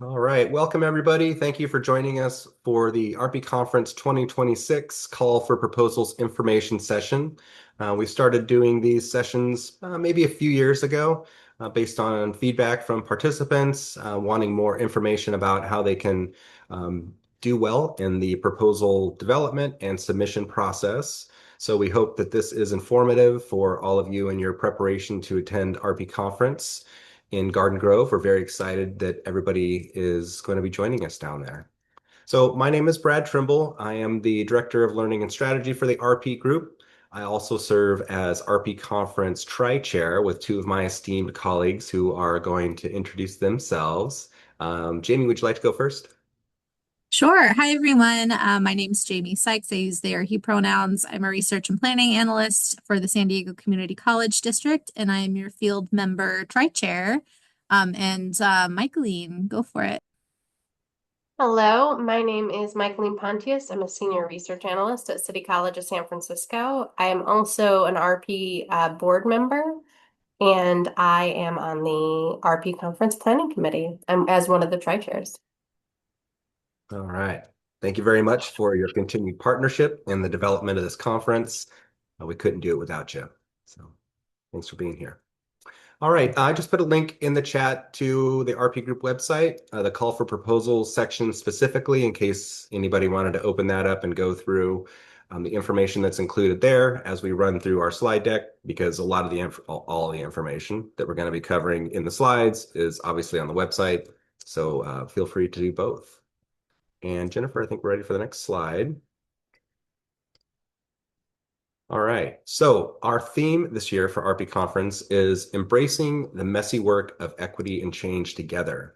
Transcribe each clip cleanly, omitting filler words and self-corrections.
All right, welcome everybody. Thank you for joining us for the ARPI Conference 2026 Call for Proposals Information Session. We started doing these sessions maybe a few years ago based on feedback from participants wanting more information about how they can do well in the proposal development and submission process. So we hope that this is informative for all of you in your preparation to attend ARPI Conference in Garden Grove. We're very excited that everybody is going to be joining us down there. So my name is Brad Trimble. I am the Director of Learning and Strategy for the RP Group. I also serve as RP Conference Tri-Chair with two of my esteemed colleagues who are going to introduce themselves. Jamie, would you like to go first? Sure. Hi, everyone. My name is Jamie Sykes. I use they, or he pronouns. I'm a research and planning analyst for the San Diego Community College District, and I am your field member tri-chair. Michaeline, go for it. Hello, my name is Michaeline Pontius. I'm a senior research analyst at City College of San Francisco. I am also an RP board member, and I am on the RP Conference Planning Committee. I'm as one of the tri-chairs. All right. Thank you very much for your continued partnership in the development of this conference. We couldn't do it without you. So thanks for being here. All right, I just put a link in the chat to the RP Group website, the call for proposals section specifically, in case anybody wanted to open that up and go through the information that's included there as we run through our slide deck, because a lot of the all the information that we're going to be covering in the slides is obviously on the website. So feel free to do both. And Jennifer, I think we're ready for the next slide. All right. So our theme this year for RP Conference is embracing the messy work of equity and change together.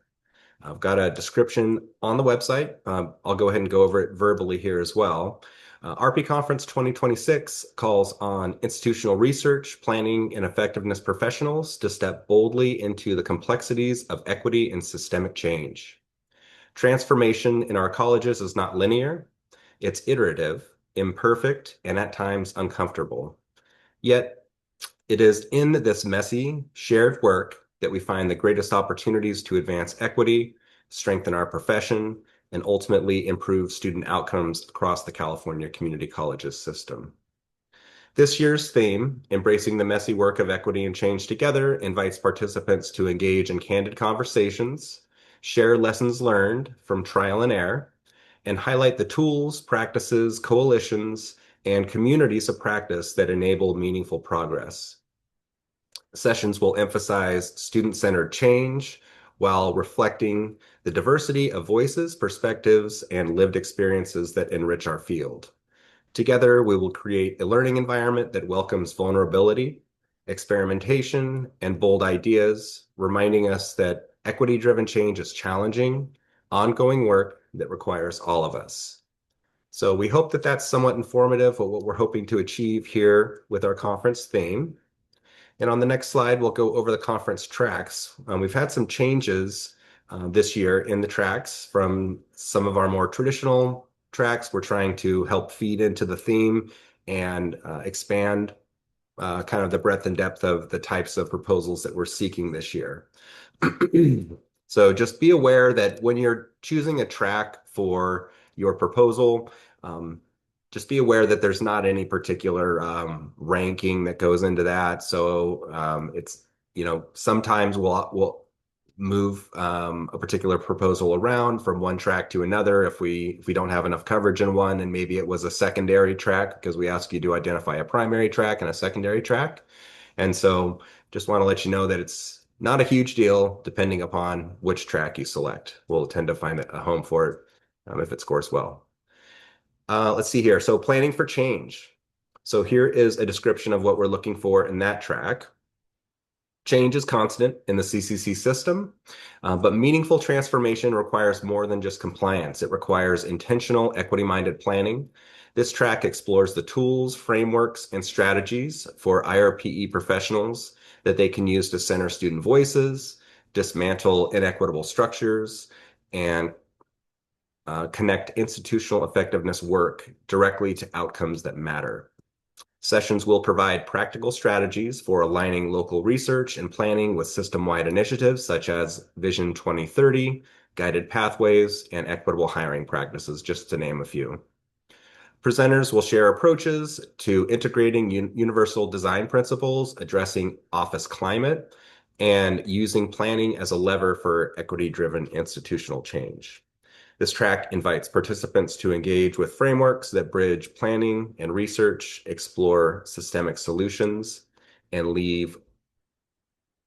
I've got a description on the website. I'll go ahead and go over it verbally here as well. RP Conference 2026 calls on institutional research, planning, and effectiveness professionals to step boldly into the complexities of equity and systemic change. Transformation in our colleges is not linear. It's iterative, imperfect, and at times uncomfortable. Yet, it is in this messy, shared work that we find the greatest opportunities to advance equity, strengthen our profession, and ultimately improve student outcomes across the California Community Colleges system. This year's theme, Embracing the Messy Work of Equity and Change Together, invites participants to engage in candid conversations, share lessons learned from trial and error, and highlight the tools, practices, coalitions, and communities of practice that enable meaningful progress. Sessions will emphasize student-centered change while reflecting the diversity of voices, perspectives, and lived experiences that enrich our field. Together, we will create a learning environment that welcomes vulnerability, experimentation, and bold ideas, reminding us that equity-driven change is challenging, ongoing work that requires all of us. So we hope that that's somewhat informative of what we're hoping to achieve here with our conference theme. And on the next slide, we'll go over the conference tracks. We've had some changes this year in the tracks from some of our more traditional tracks. We're trying to help feed into the theme and expand kind of the breadth and depth of the types of proposals that we're seeking this year. So just be aware that when you're choosing a track for your proposal, just be aware that there's not any particular ranking that goes into that. So it's, sometimes we'll move a particular proposal around from one track to another if we don't have enough coverage in one, and maybe it was a secondary track because we ask you to identify a primary track and a secondary track. And so just want to let you know that it's not a huge deal depending upon which track you select. We'll tend to find a home for it if it scores well. Let's see here. So planning for change. So here is a description of what we're looking for in that track. Change is constant in the CCC system, but meaningful transformation requires more than just compliance. It requires intentional, equity-minded planning. This track explores the tools, frameworks, and strategies for IRPE professionals that they can use to center student voices, dismantle inequitable structures, and connect institutional effectiveness work directly to outcomes that matter. Sessions will provide practical strategies for aligning local research and planning with system-wide initiatives such as Vision 2030, guided pathways, and equitable hiring practices, just to name a few. Presenters will share approaches to integrating universal design principles, addressing office climate, and using planning as a lever for equity-driven institutional change. This track invites participants to engage with frameworks that bridge planning and research, explore systemic solutions, and leave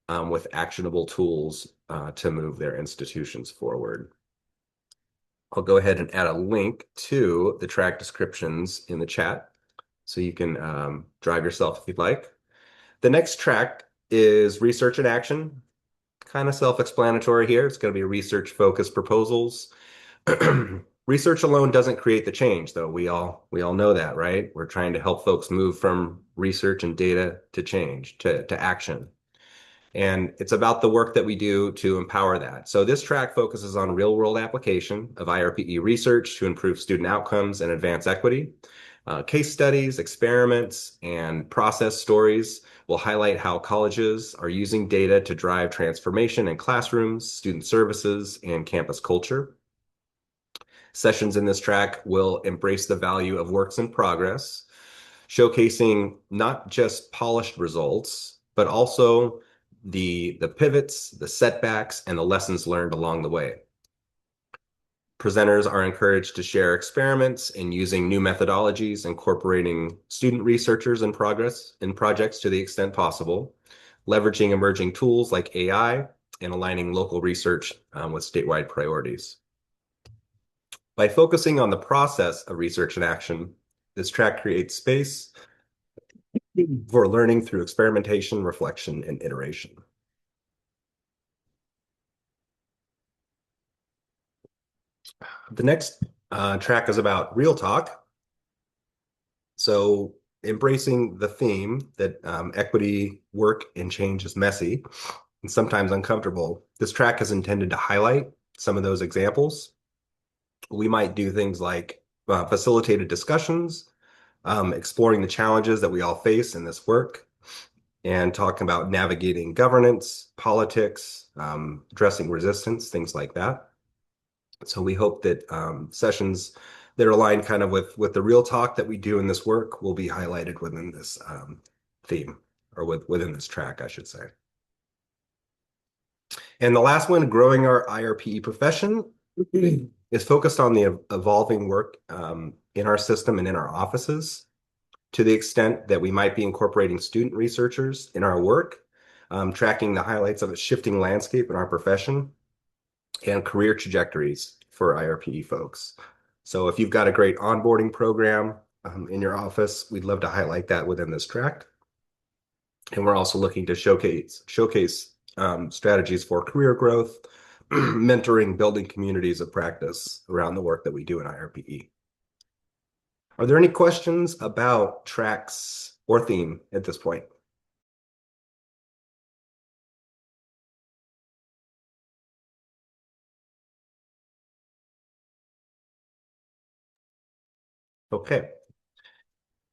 with actionable tools to move their institutions forward. I'll go ahead and add a link to the track descriptions in the chat so you can drive yourself if you'd like. The next track is research and action. Kind of self-explanatory here. It's going to be research-focused proposals. Research alone doesn't create the change, though. We all know that, right? We're trying to help folks move from research and data to change, to action. And it's about the work that we do to empower that. So this track focuses on real-world application of IRPE research to improve student outcomes and advance equity. Case studies, experiments, and process stories will highlight how colleges are using data to drive transformation in classrooms, student services, and campus culture. Sessions in this track will embrace the value of works in progress, showcasing not just polished results, but also the pivots, the setbacks, and the lessons learned along the way. Presenters are encouraged to share experiments in using new methodologies, incorporating student researchers in projects to the extent possible, leveraging emerging tools like AI, and aligning local research with statewide priorities. By focusing on the process of research and action, this track creates space for learning through experimentation, reflection, and iteration. The next track is about real talk. So embracing the theme that equity, work, and change is messy and sometimes uncomfortable. This track is intended to highlight some of those examples. We might do things like facilitated discussions, exploring the challenges that we all face in this work, and talking about navigating governance, politics, addressing resistance, things like that. So we hope that sessions that are aligned kind of with the real talk that we do in this work will be highlighted within this theme, or within this track, I should say. And the last one, growing our IRPE profession, is focused on the evolving work in our system and in our offices, to the extent that we might be incorporating student researchers in our work, tracking the highlights of a shifting landscape in our profession, and career trajectories for IRPE folks. So if you've got a great onboarding program in your office, we'd love to highlight that within this track. And we're also looking to showcase strategies for career growth, mentoring, building communities of practice around the work that we do in IRPE. Are there any questions about tracks or theme at this point? Okay.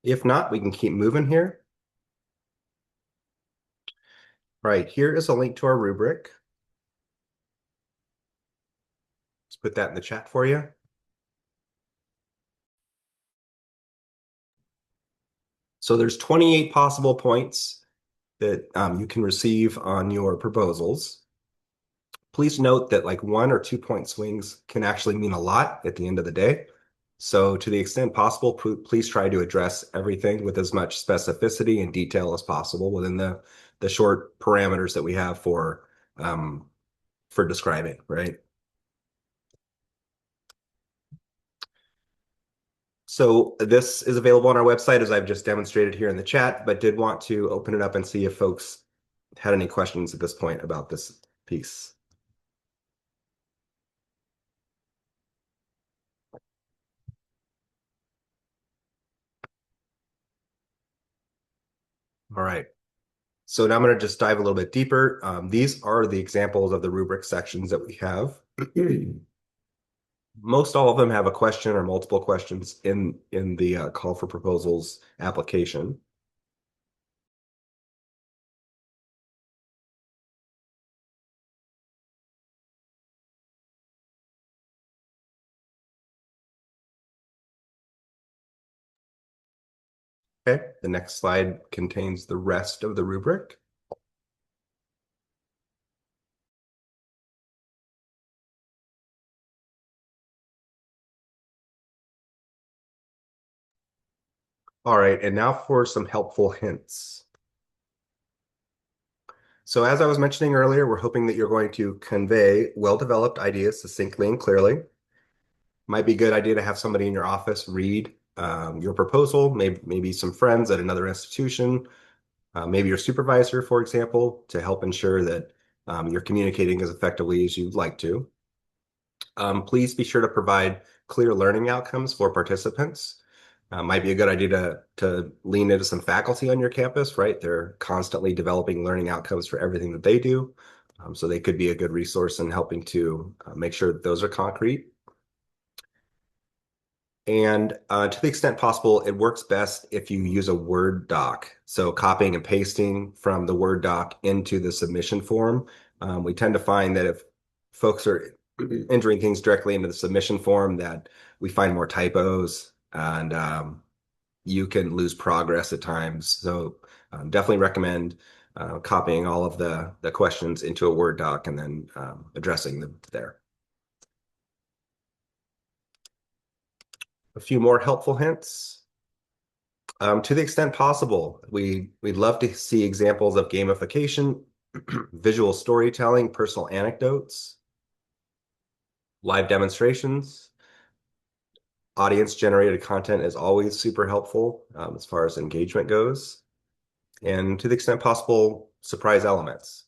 If not, we can keep moving here. Right, here is a link to our rubric. Let's put that in the chat for you. So there's 28 possible points that you can receive on your proposals. Please note that like 1 or 2 point swings can actually mean a lot at the end of the day. So to the extent possible, please try to address everything with as much specificity and detail as possible within the short parameters that we have for describing, right? So this is available on our website, as I've just demonstrated here in the chat, but did want to open it up and see if folks had any questions at this point about this piece. All right. So now I'm going to just dive a little bit deeper. These are the examples of the rubric sections that we have. Most all of them have a question or multiple questions in the call for proposals application. Okay, the next slide contains the rest of the rubric. All right, and now for some helpful hints. So as I was mentioning earlier, we're hoping that you're going to convey well-developed ideas succinctly and clearly. Might be a good idea to have somebody in your office read your proposal, maybe some friends at another institution, maybe your supervisor, for example, to help ensure that you're communicating as effectively as you'd like to. Please be sure to provide clear learning outcomes for participants. Might be a good idea to lean into some faculty on your campus, right? They're constantly developing learning outcomes for everything that they do. So they could be a good resource in helping to make sure that those are concrete. And to the extent possible, it works best if you use a Word doc. So copying and pasting from the Word doc into the submission form. We tend to find that if folks are entering things directly into the submission form, that we find more typos and you can lose progress at times. So definitely recommend copying all of the questions into a Word doc and then addressing them there. A few more helpful hints. To the extent possible, we'd love to see examples of gamification, visual storytelling, personal anecdotes, live demonstrations. Audience-generated content is always super helpful as far as engagement goes. And to the extent possible, surprise elements.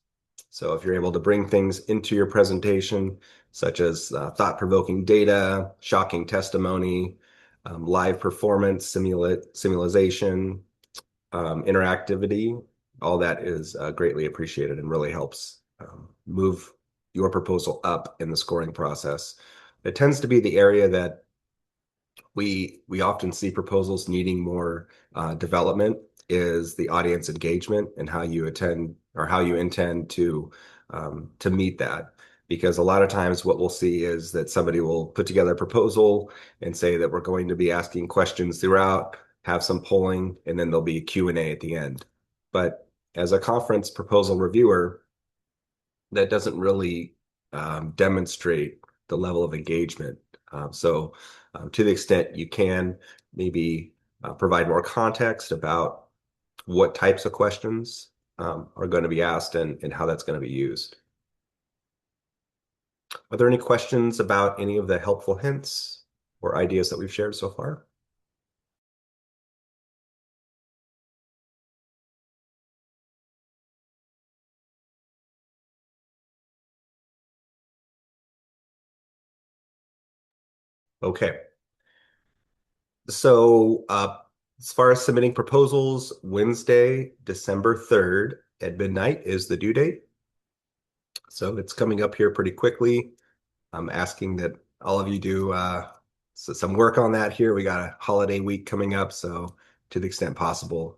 So if you're able to bring things into your presentation, such as thought-provoking data, shocking testimony, live performance, simulation, interactivity, all that is greatly appreciated and really helps move your proposal up in the scoring process. It tends to be the area that we often see proposals needing more development is the audience engagement and how you attend or how you intend to meet that. Because a lot of times what we'll see is that somebody will put together a proposal and say that we're going to be asking questions throughout, have some polling, and then there'll be a Q&A at the end. But as a conference proposal reviewer, that doesn't really demonstrate the level of engagement. So to the extent you can maybe provide more context about what types of questions are going to be asked and how that's going to be used. Are there any questions about any of the helpful hints or ideas that we've shared so far? Okay. So as far as submitting proposals, Wednesday, December 3rd at midnight is the due date. So it's coming up here pretty quickly. I'm asking that all of you do some work on that here. We got a holiday week coming up, so to the extent possible,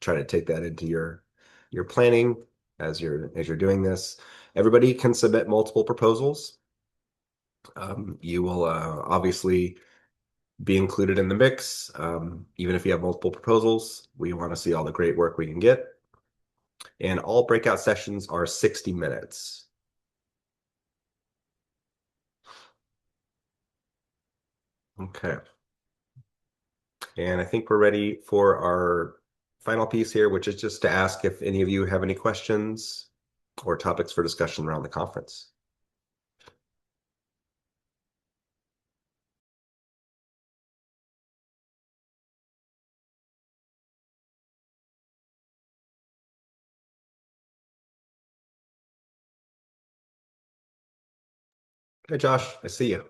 try to take that into your planning as you're doing this. Everybody can submit multiple proposals. You will obviously be included in the mix. Even if you have multiple proposals, we want to see all the great work we can get. And all breakout sessions are 60 minutes. Okay. And I think we're ready for our final piece here, which is just to ask if any of you have any questions or topics for discussion around the conference. Hey, Josh, I see you.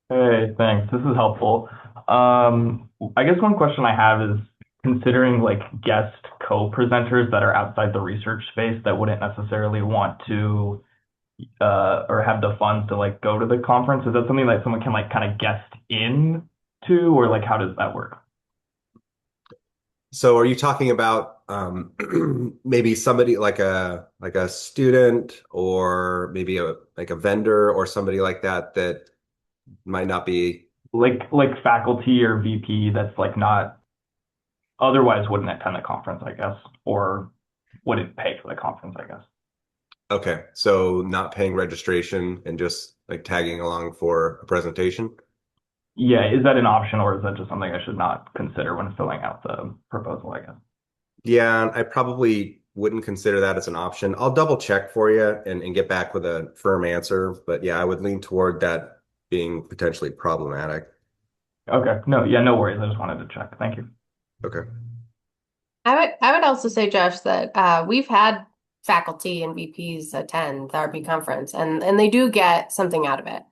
Hey, thanks. This is helpful. I guess one question I have is considering like guest co-presenters that are outside the research space that wouldn't necessarily want to or have the funds to like go to the conference. Is that something that someone can like kind of guest in to, or like how does that work? So are you talking about maybe somebody like a student or maybe like a vendor or somebody like that might not be Like faculty or VP that's like not otherwise wouldn't attend the conference, I guess, or wouldn't pay for the conference, I guess. Okay, so not paying registration and just like tagging along for a presentation? Yeah, is that an option or is that just something I should not consider when filling out the proposal, I guess? Yeah, I probably wouldn't consider that as an option. I'll double check for you and get back with a firm answer. But yeah, I would lean toward that being potentially problematic. Okay. No, yeah, no worries. I just wanted to check. Thank you. Okay. I would also say, Josh, that we've had faculty and VPs attend the RP conference, and they do get something out of it.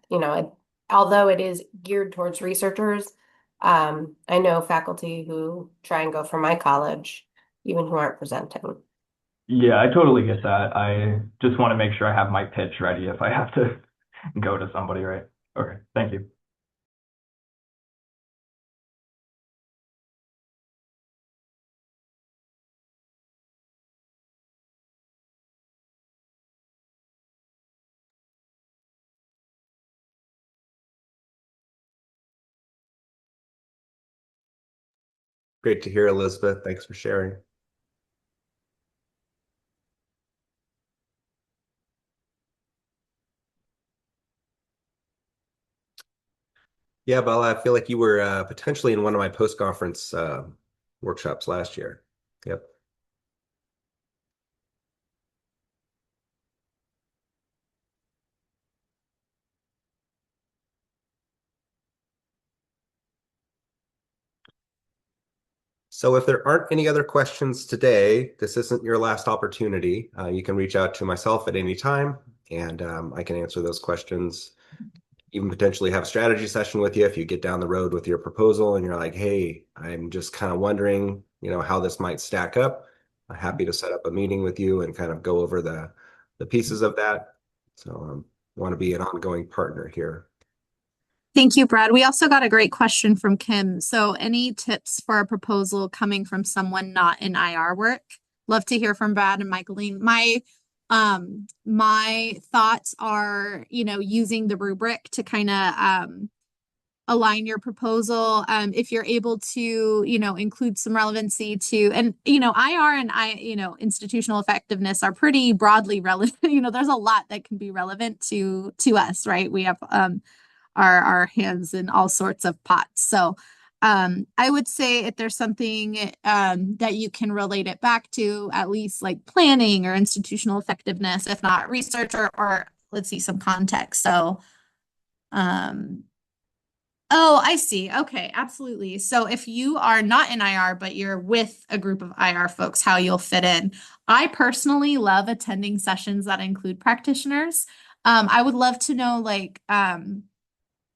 Although it is geared towards researchers, I know faculty who try and go for my college, even who aren't presenting. Yeah, I totally get that. I just want to make sure I have my pitch ready if I have to go to somebody, right? Okay. Thank you. Great to hear, Elizabeth. Thanks for sharing. Yeah, Bella, I feel like you were potentially in one of my post-conference workshops last year. Yep. So if there aren't any other questions today, this isn't your last opportunity. You can reach out to myself at any time, and I can answer those questions. Even potentially have a strategy session with you if you get down the road with your proposal and you're like, hey, I'm just kind of wondering, how this might stack up. I'm happy to set up a meeting with you and kind of go over the pieces of that. So want to be an ongoing partner here. Thank you, Brad. We also got a great question from Kim. So, any tips for a proposal coming from someone not in IR work? Love to hear from Brad and Michaeline. My thoughts are, using the rubric to kind of align your proposal. If you're able to, include some relevancy to, and IR and institutional effectiveness are pretty broadly relevant. There's a lot that can be relevant to us, right? We have our hands in all sorts of pots. So I would say if there's something that you can relate it back to, at least like planning or institutional effectiveness, if not research or let's see, some context. So oh, I see. Okay, absolutely. So if you are not in IR, but you're with a group of IR folks, how you'll fit in. I personally love attending sessions that include practitioners. I would love to know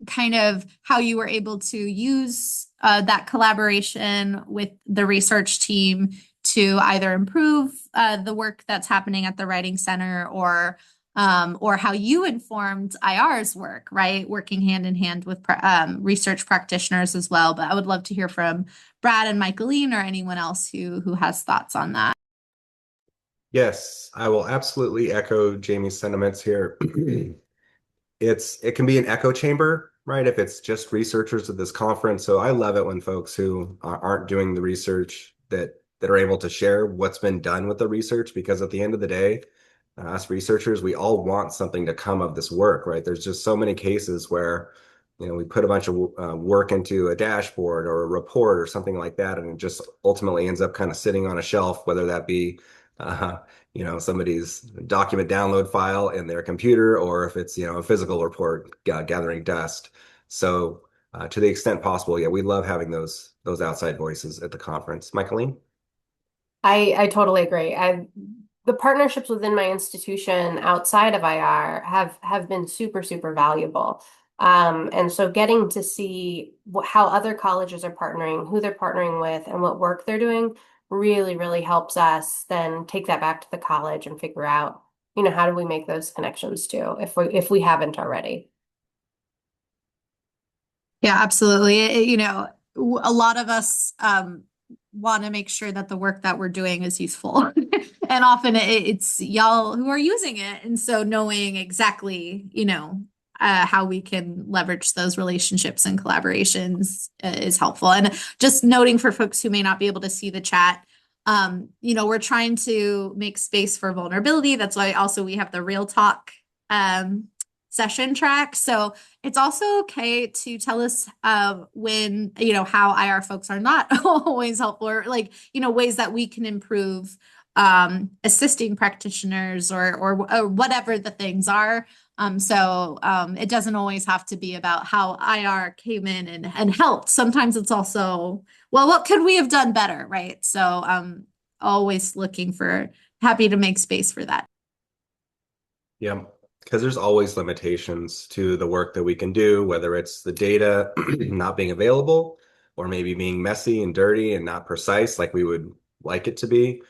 kind of how you were able to use that collaboration with the research team to either improve the work that's happening at the Writing Center or how you informed IR's work, right? Working hand in hand with research practitioners as well. But I would love to hear from Brad and Michaeline or anyone else who has thoughts on that. Yes, I will absolutely echo Jamie's sentiments here. It can be an echo chamber, right? If it's just researchers at this conference. So I love it when folks who aren't doing the research that are able to share what's been done with the research, because at the end of the day, us researchers, we all want something to come of this work, right? There's just so many cases where, we put a bunch of work into a dashboard or a report or something like that, and it just ultimately ends up kind of sitting on a shelf, whether that be uh, somebody's document download file in their computer, or if it's, a physical report gathering dust. So to the extent possible, yeah, we love having those outside voices at the conference. Michaeline? I totally agree. The partnerships within my institution outside of IR have been super, super valuable. And so getting to see how other colleges are partnering, who they're partnering with, and what work they're doing really, really helps us then take that back to the college and figure out, how do we make those connections too, if we haven't already. Yeah, absolutely. A lot of us want to make sure that the work that we're doing is useful. And often it's y'all who are using it. And so knowing exactly, how we can leverage those relationships and collaborations is helpful. And just noting for folks who may not be able to see the chat, we're trying to make space for vulnerability. That's why also we have the Real Talk session track. So it's also okay to tell us when, how IR folks are not always helpful, or ways that we can improve assisting practitioners or whatever the things are. So it doesn't always have to be about how IR came in and helped. Sometimes it's also, well, what could we have done better, right? So always happy to make space for that. Yeah, because there's always limitations to the work that we can do, whether it's the data not being available or maybe being messy and dirty and not precise like we would like it to be.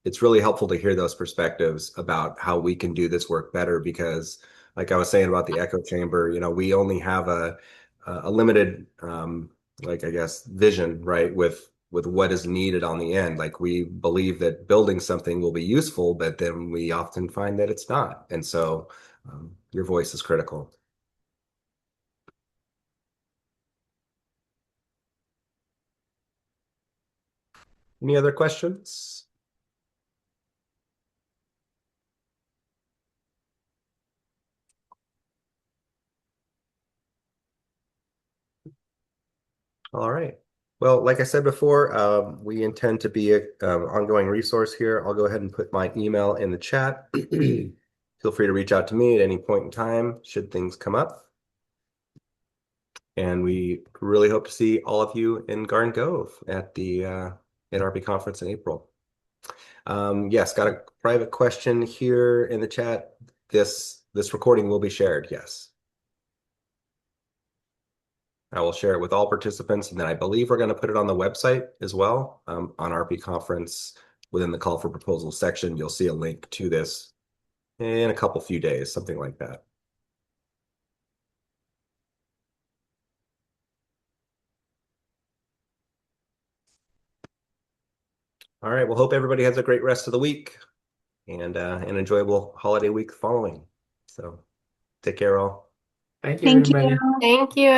It's really helpful to hear those perspectives about how we can do this work better, because like I was saying about the echo chamber, we only have a limited I guess vision, right, with what is needed on the end. Like, we believe that building something will be useful, but then we often find that it's not. And so your voice is critical. Any other questions? All right. Well, like I said before, we intend to be an ongoing resource here. I'll go ahead and put my email in the chat. Feel free to reach out to me at any point in time should things come up. And we really hope to see all of you in Garden Cove at the NRP conference in April. Yes, got a private question here in the chat. This recording will be shared, yes. I will share it with all participants, and then I believe we're going to put it on the website as well, on RP Conference. Within the call for proposals section, you'll see a link to this in a few days, something like that. All right, well, hope everybody has a great rest of the week and an enjoyable holiday week following. So take care, all. Thank you, Thank you. everybody. Thank you.